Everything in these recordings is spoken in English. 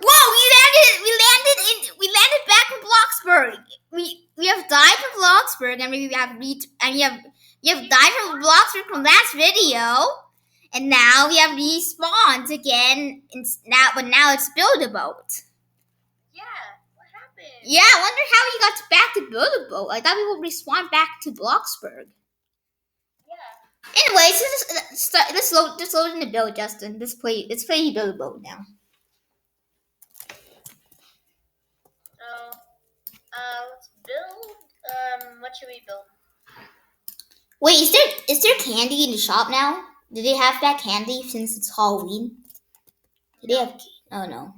Whoa! We landed back in Bloxburg. We have died from Bloxburg, and we have died from Bloxburg from last video, and now we have respawned again. But now it's build a boat. Yeah, I wonder how you got back to build a boat. I thought we would respawn back to Bloxburg. Anyways, let's load in the build, Justin. Let's play build a boat now. Let's build. What should we build? Wait, is there candy in the shop now? Do they have that candy since it's Halloween? Do they have? Oh no.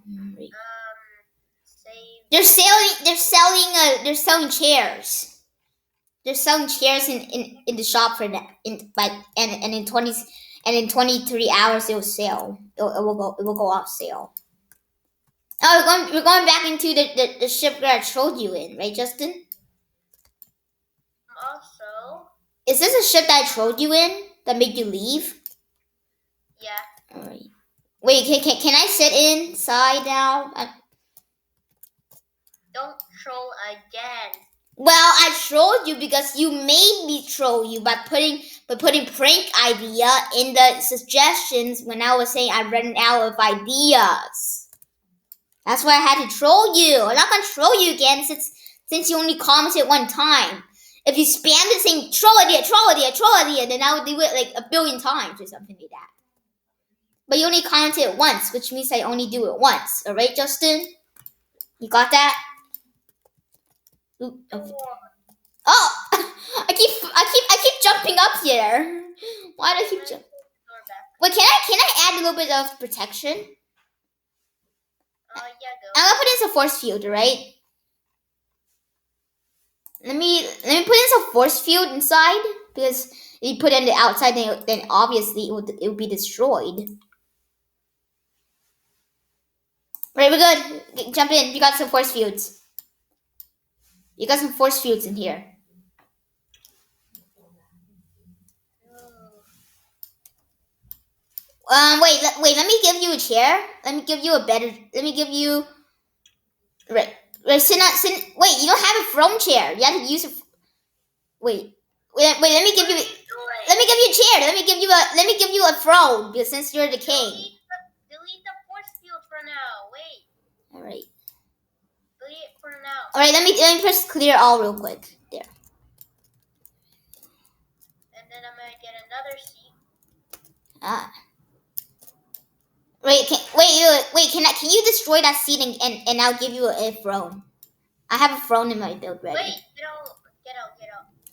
They're selling chairs. They're selling chairs in the shop for that. In 23 hours it will sell. It will go off sale. Oh, we're going back into the ship that I showed you in, right, Justin? Also, is this a ship that I showed you in that made you leave? Yeah. All right. Wait, can I sit inside now? Don't troll again. Well, I trolled you because you made me troll you by putting prank idea in the suggestions when I was saying I ran out of ideas. That's why I had to troll you. I'm not gonna troll you again since you only commented one time. If you spam the same troll idea, then I would do it like a billion times or something like that. But you only commented once, which means I only do it once. All right, Justin? You got that? Ooh, okay. Oh, I keep jumping up here. Why do I keep jumping? Wait, can I add a little bit of protection? Yeah, go. I'm gonna put in some force field, right? Let me put in some force field inside because if you put it on the outside, then obviously it will be destroyed. Right, we're good. Jump in. You got some force fields. You got some force fields in here. Wait. Let me give you a chair. Let me give you a better. Let me give you. Right. Sit. Wait, you don't have a throne chair. You have to use a. Wait. Let me give you. Let me give you a chair. Let me give you a throne because since you're the king. Delete the force field for now. Wait. All right. Delete it for now. All right. Let me press clear all real quick. There. And then I'm gonna get another seat. Ah. Wait. Can you destroy that seat and I'll give you a throne. I have a throne in my build ready. Wait. Get out.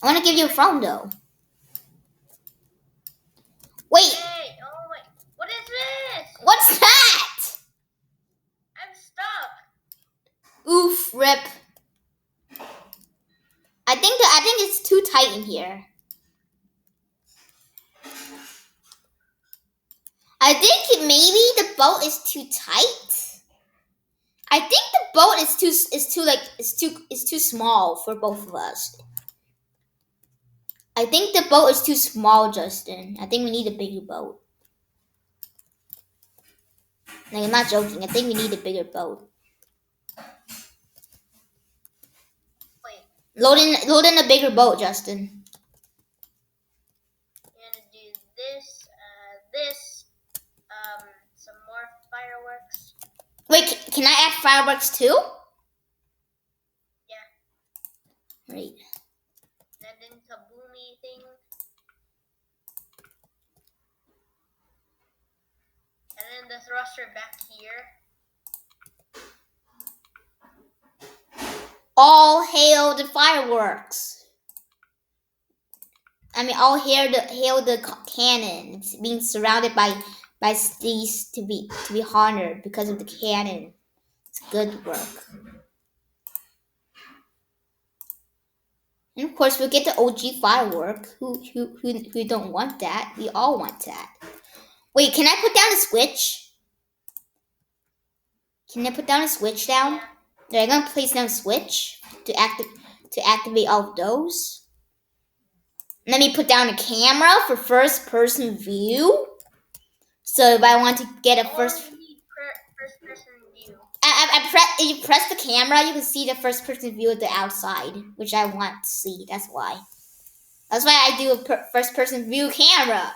I want to give you a throne though. Wait. Hey. Oh my. What is this? What's that? I'm stuck. Oof, rip. I think it's too tight in here. I think maybe the boat is too tight. I think the boat is too small for both of us. I think the boat is too small, Justin. I think we need a bigger boat. Like, I'm not joking. I think we need a bigger boat. Wait. Load in a bigger boat, Justin. I'm gonna do this, some more fireworks. Wait, can I add fireworks too? Yeah. Right. And then kaboomy thing. And then the thruster back here. All hail the fireworks. I mean, all hail the cannon. It's being surrounded by these to be honored because of the cannon. It's good work. And of course, we'll get the OG firework. Who don't want that? We all want that. Wait, can I put down a switch? Can I put down a switch down? There, I'm gonna place down a switch to activate all of those. Let me put down a camera for first person view. So if I want to get a first person view. if you press the camera, you can see the first person view of the outside, which I want to see. That's why. That's why I do a first person view camera.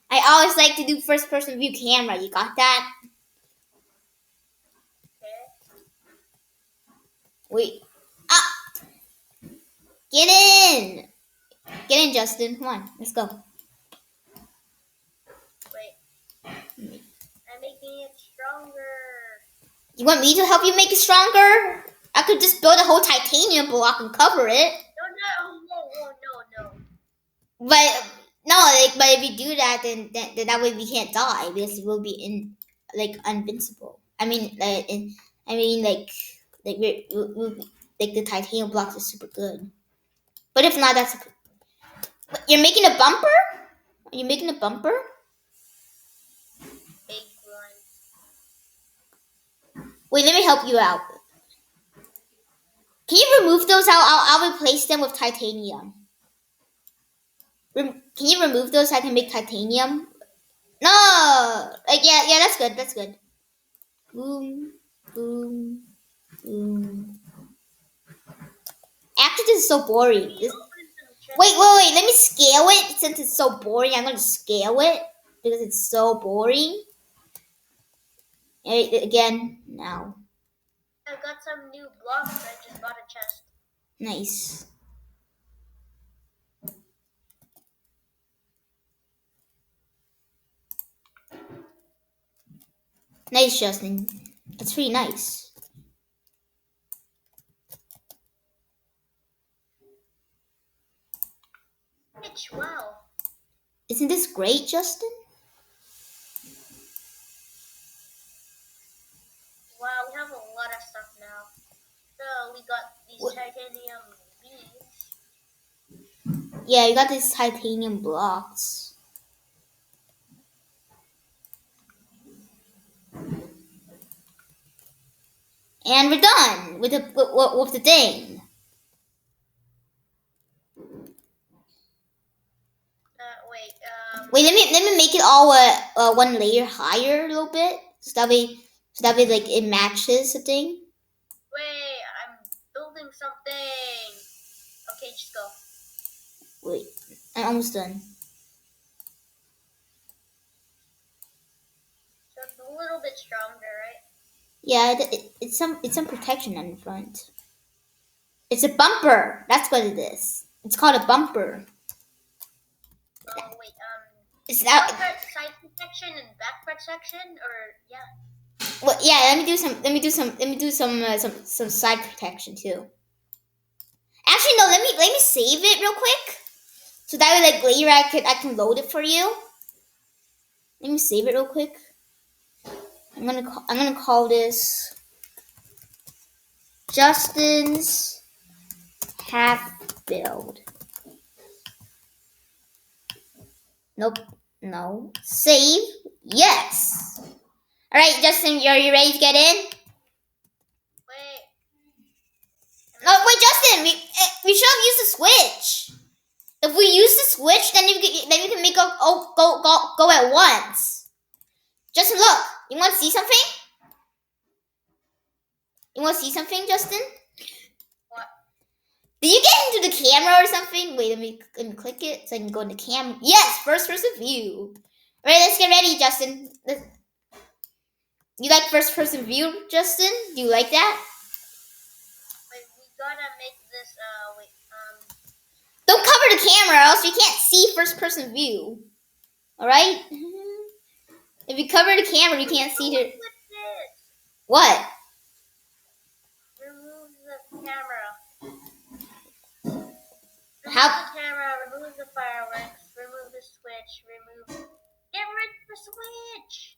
I always like to do first person view camera. You got that? Okay. Wait. Ah! Get in! Get in, Justin. Come on. Let's go. Wait. I'm making it stronger. You want me to help you make it stronger? I could just build a whole titanium block and cover it. No. But no, but if you do that, then that way we can't die because we'll be invincible. We'll be, the titanium blocks are super good. But if not, you're making a bumper. Are you making a bumper? Big one. Wait, let me help you out. Can you remove those? I'll replace them with titanium. Can you remove those so I can make titanium? No! Yeah, that's good. That's good. Boom, boom, boom. Actually, this is so boring. Wait. Let me scale it since it's so boring. I'm gonna scale it because it's so boring. Again, now. I got some new blocks. I just bought a chest. Nice. Nice, Justin. That's pretty nice. Wow. Isn't this great, Justin? Wow, we have a lot of stuff now. So we got these titanium beams. Yeah, you got these titanium blocks. And we're done with the thing. Wait, let me make it all one layer higher a little bit, so that way like it matches the thing. Wait, I'm building something. Okay, just go. Wait, I'm almost done. So it's a little bit stronger, right? Yeah, it's some protection on the front. It's a bumper. That's what it is. It's called a bumper. Oh wait, it's not side protection and back protection, or yeah. Well, yeah. Let me do some side protection too. Actually, no. Let me save it real quick, so that way, like later, I can load it for you. Let me save it real quick. I'm gonna call this Justin's half build. Nope. No. Save. Yes. All right, Justin. Are you ready to get in? Wait. No, wait, Justin. We should have used the switch. If we use the switch, then we can make go at once. Justin, look. You want to see something? You want to see something, Justin? What? Did you get into the camera or something? Wait, let me click it so I can go in the camera. Yes, first person view. All right, let's get ready, Justin. You like first person view, Justin? Do you like that? Wait, we gotta make this. Don't cover the camera, or else you can't see first person view. All right. If you cover the camera, you can't see the. What? Remove the camera. Remove How? the camera. Remove the fireworks. Remove the switch. Get rid of the switch.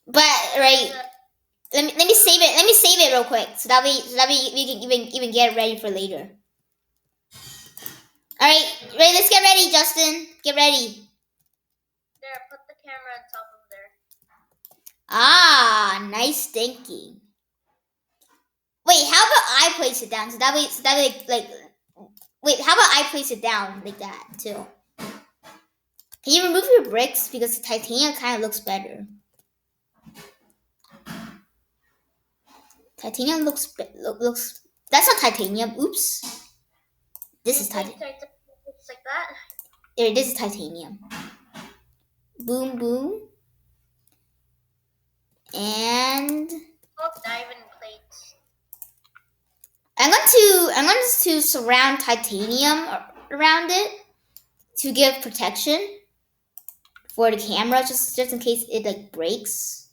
But right. Let me save it. Let me save it real quick, so that way we can even get it ready for later. All right, ready? Let's get ready, Justin. Get ready. There, put the camera on top of there. Ah, nice thinking. Wait, how about I place it down? So that way, like. Wait, how about I place it down like that too? Can you remove your bricks because the titanium kind of looks better? Titanium looks. That's not titanium. Oops. This is titanium. It's like that. There, this is titanium. Boom, boom. And Oh, diamond plates. I'm going to surround titanium around it to give protection for the camera, just in case it like breaks.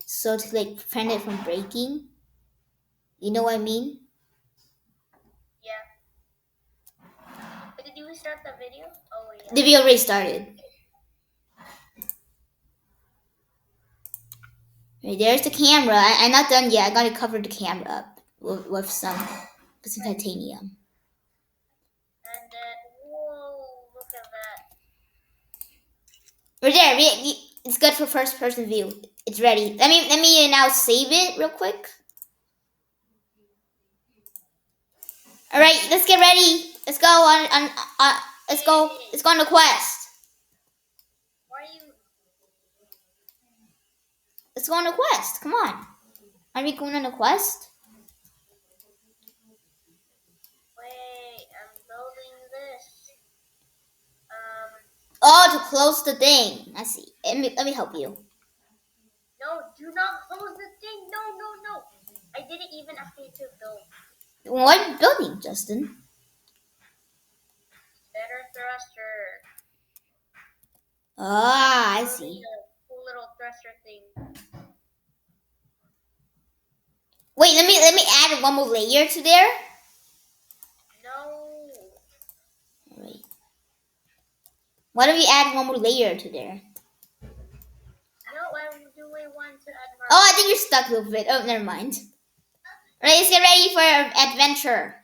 So to like prevent it from breaking. You know what I mean? Yeah. But did you restart the video? Oh yeah. The video already started. Right, there's the camera. I'm not done yet. I gotta cover the camera up with some titanium. And then, whoa, look at that. Right there. It's good for first person view. It's ready. Let me now save it real quick. All right, let's get ready. Let's go on let's go. Let's go on the quest. Why are you? Let's go on the quest. Come on. Are we going on a quest? Wait, I'm building this. Oh, to close the thing. I see. Let me help you. No, do not close the thing. No. I didn't even ask you to build. What are you building, Justin? Better thruster. Ah, I see. A cool little thruster thing. Wait, let me add one more layer to there. No. Wait. What if you add one more layer to there? No, I do want to add more. Oh, I think you're stuck with it. Oh, never mind. Alright, let's get ready for our adventure.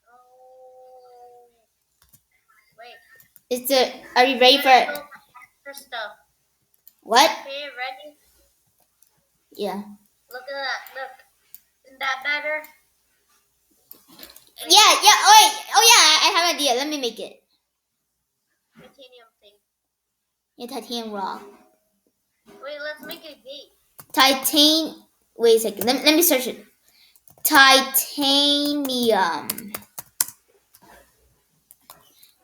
Oh. Wait. Are you ready for extra stuff? what? Okay, ready? Yeah. Look at that. Look. Isn't that better? Yeah. Oh yeah, I have an idea. Let me make it. Titanium thing. Yeah, titanium rock. Wait, let's make a gate. Wait a second. Let me search it. Titanium.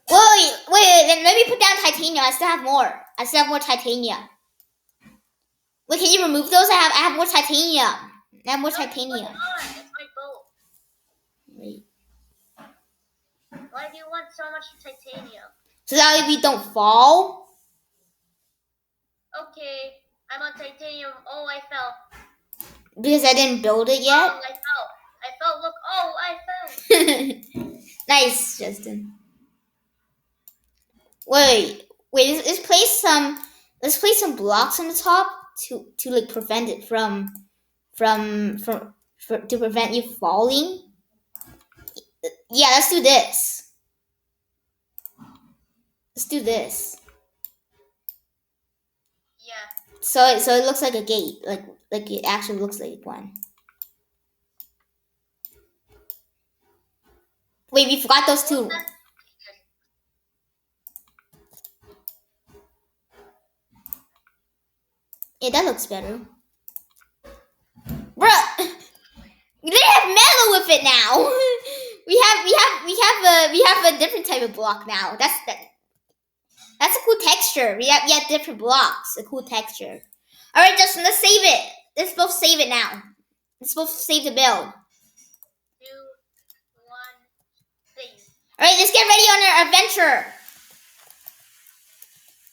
Wait. Let me put down titanium. I still have more. I still have more titanium. Wait, can you remove those? I have more titanium. I have more titanium. Put it on. It's my boat. Wait. Why do you want so much titanium? So that way we don't fall. Okay, I'm on titanium. Oh, I fell. Because I didn't build it yet. Oh, I fell. Look. Oh, I fell. Nice, Justin. Wait. Let's place some blocks on the top to like prevent it from to prevent you falling. Yeah, let's do this. Let's do this. Yeah. So it looks like a gate, like it actually looks like one. Wait, we forgot those two. Yeah, that looks better. Bruh, they have metal with it now. We have a different type of block now. That's a cool texture. We have different blocks. A cool texture. All right, Justin, let's save it. Let's both save it now. Let's both save the build. 2, 1, save. All right, let's get ready on our adventure.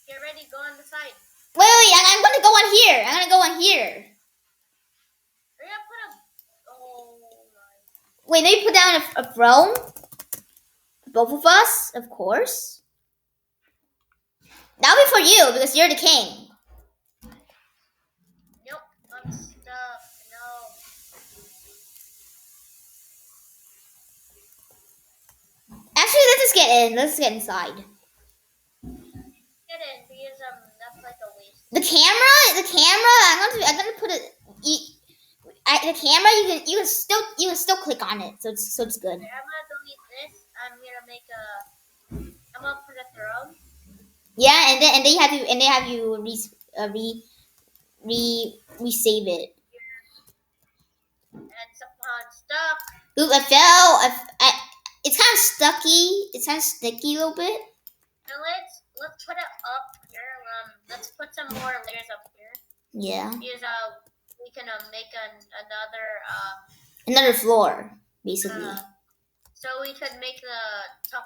Get ready. Go on the side. Wait. I'm gonna go on here. I'm gonna go on here. We're gonna put a. Oh my. Wait, let me put down a throne. Both of us, of course. That'll be for you because you're the king. Nope, I'm stuck. No. Actually, let's just get in. Let's get inside. Get in because that's like a waste. The camera. I'm gonna put it. The camera. You can still click on it, so it's good. Okay, I'm gonna delete this. I'm gonna make a. I'm gonna put a throne. Yeah, and then they have you resave it. stuck. Oop, I fell. It's kind of stucky. It's kind of sticky a little bit. Now let's put it up here. Let's put some more layers up here. Yeah. Because we can make another Another floor, basically. so we could make the top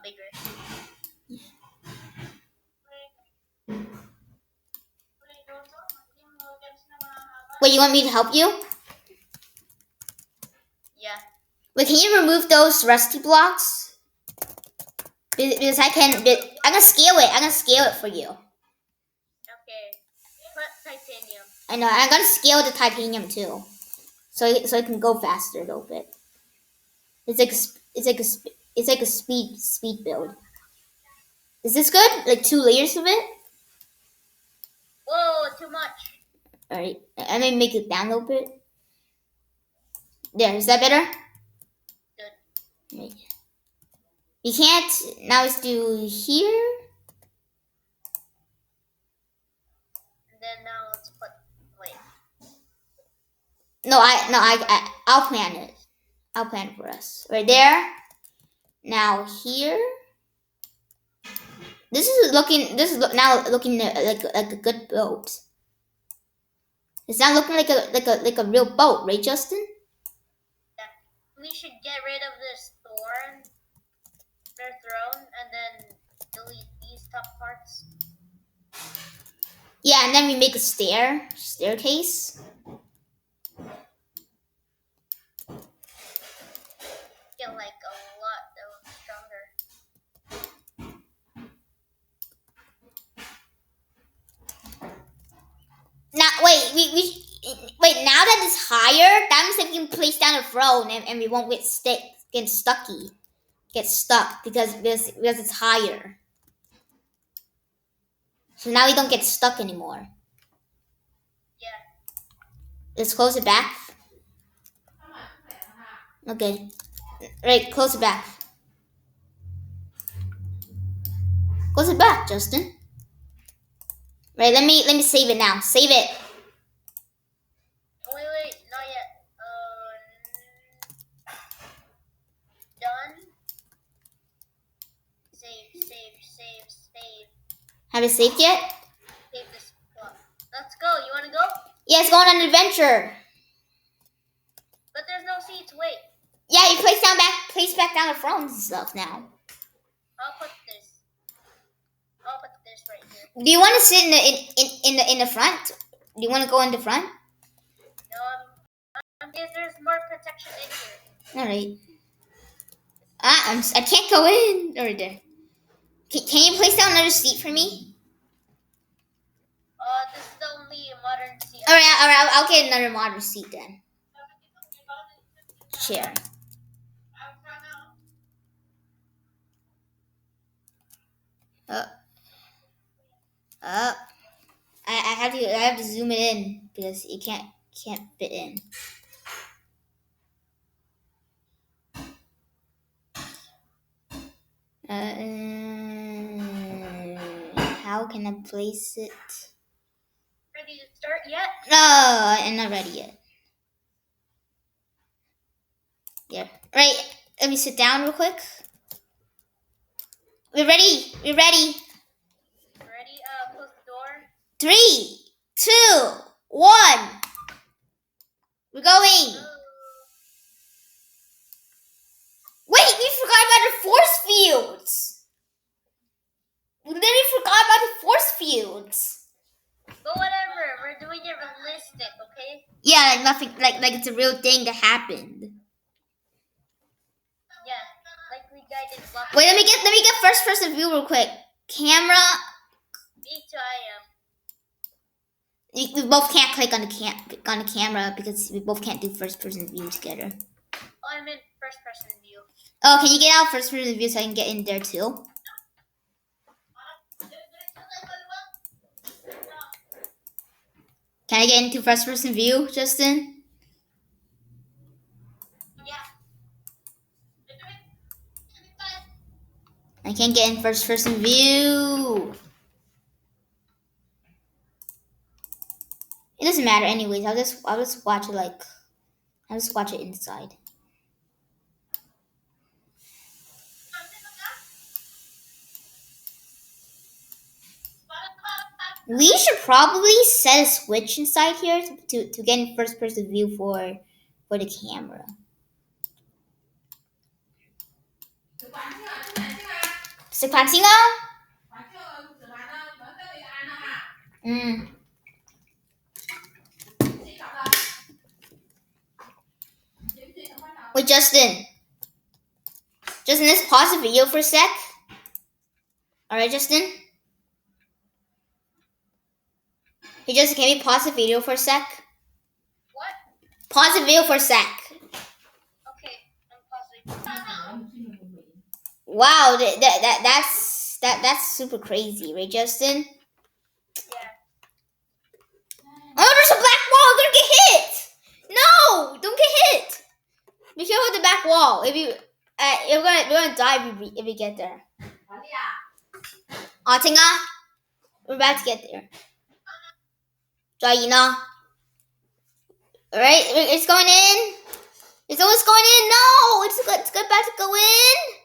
bigger. Wait, you want me to help you? Yeah. Wait, can you remove those rusty blocks? Because I can. I'm gonna scale it. I'm gonna scale it for you. Okay. Put titanium. I know. I'm gonna scale the titanium too, so it can go faster a little bit. It's like a speed build. Is this good? Like 2 layers of it? Whoa, too much. All right. I may make it down a little bit. There. Is that better? Good. Right. You can't. Now let's do here. And then now let's put. Wait. I'll plan it. I'll plan it for us. Right there. Now here. This is now looking like a good boat. It's not looking like a real boat, right, Justin? Yeah. We should get rid of this their throne, and then delete these top parts. Yeah, and then we make a staircase. Get like a lot stronger. Now wait. Now that it's higher, that means that we can place down a throne and we won't get stuck because it's higher. So now we don't get stuck anymore. Yeah. Let's close it back. Okay. Right, close it back. Close it back, Justin. Right, let me save it now. Save it. Wait, not yet. Done. Save. Have it saved yet? Save this block. Let's go. You wanna go? Yeah, it's going on an adventure. But there's no seats. Wait. Yeah, you place back down the thrones and stuff now. I'll put this right here. Do you want to sit in the front? Do you want to go in the front? No, there's more protection in here. All right. I can't go in. Right there. Can you place down another seat for me? This is the only modern seat. All right. I'll get another modern seat then. Chair. I have to zoom it in because it can't fit in. How can I place it? Ready to start yet? No, I'm not ready yet. Yeah. Right. Let me sit down real quick. We're ready. Ready? Close the door. 3, 2, 1. We're going. Wait, we forgot about the force fields. We literally forgot about the force fields. But whatever, we're doing it realistic, okay? Yeah, like nothing, like it's a real thing that happened. Yeah, like we guided Bloxburg. Wait, let me get first person view real quick. Camera. Me too, I am. We both can't click on the camera because we both can't do first person view together. Oh, I'm in first person view. Oh, can you get out first person view so I can get in there too? Can I get into first person view, Justin? Yeah. I can't get in first person view. It doesn't matter anyways. I'll just watch it I'll just watch it inside. We should probably set a switch inside here to get in first person view for the camera. Sự phản xinh á? Wait, Justin. Justin, let's pause the video for a sec. Alright, Justin? Hey, Justin, can we pause the video for a sec? What? Pause the video for a sec. Okay, I'm pausing. Wow, that's super crazy, right, Justin? Yeah. Oh, there's a black wall. I'm gonna get hit. No, don't get hit. Be careful with the back wall. If you, we're gonna die if we get there. Tinga, we're about to get there. Jaina. Alright, it's going in. It's almost going in. No, it's about to go in.